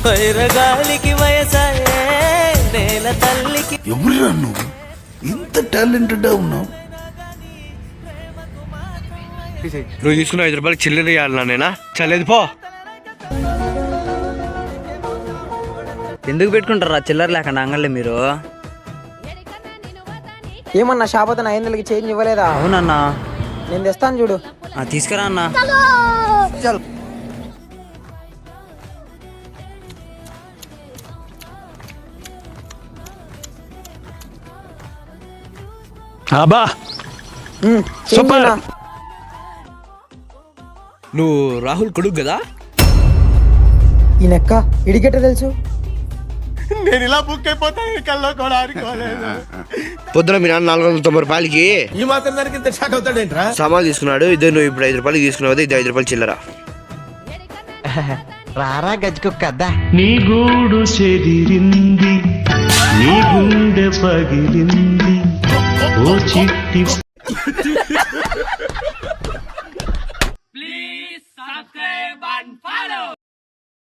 వైరగాలికి వయసాయే నేల తల్లికి. ఎవరురా నువ్వు ఇంత టాలెంటెడ్ ఉన్నావు? నువ్వు తీసుకున్న 5 రూపాయలకి చిల్లర ఇవ్వాలన్నా నేనా? చలేదు పో. ఎందుకు పెట్టుకుంటారా చిల్లర లేకుండా అంగళ్ళే మీరు? ఏమన్నా షాప్ అతను 500కి చేంజ్ ఇవ్వలేదా? అవునన్నా, నేను తెస్తాను చూడు. తీసుకురా అన్నా. అబ్బా సూపర్. నువ్వు రాహుల్ కొడుకు కదా? ఈ నెక్క ఇడిగెట్ట తెలుసు? నేను ఇలా బుక్ అయిపోతాను కల్లో కూడా ఆడుకోలేదు. పొద్దున మీ నాన్న 490 రూపాయలకి ఈ మాత్రం దానికి ఇంత షాక్ అవుతాడేంట్రా? సామాన్ తీసుకున్నాడు. ఇదే నువ్వు ఇప్పుడు 5 రూపాయలకి తీసుకున్నావు కదా, ఇది 5 రూపాయలు చిల్లర. రారా గజ్జుకుక్క. నీ గూడు చెదిరింది, నీ గుండె పగిలింది, ఓ చిట్టి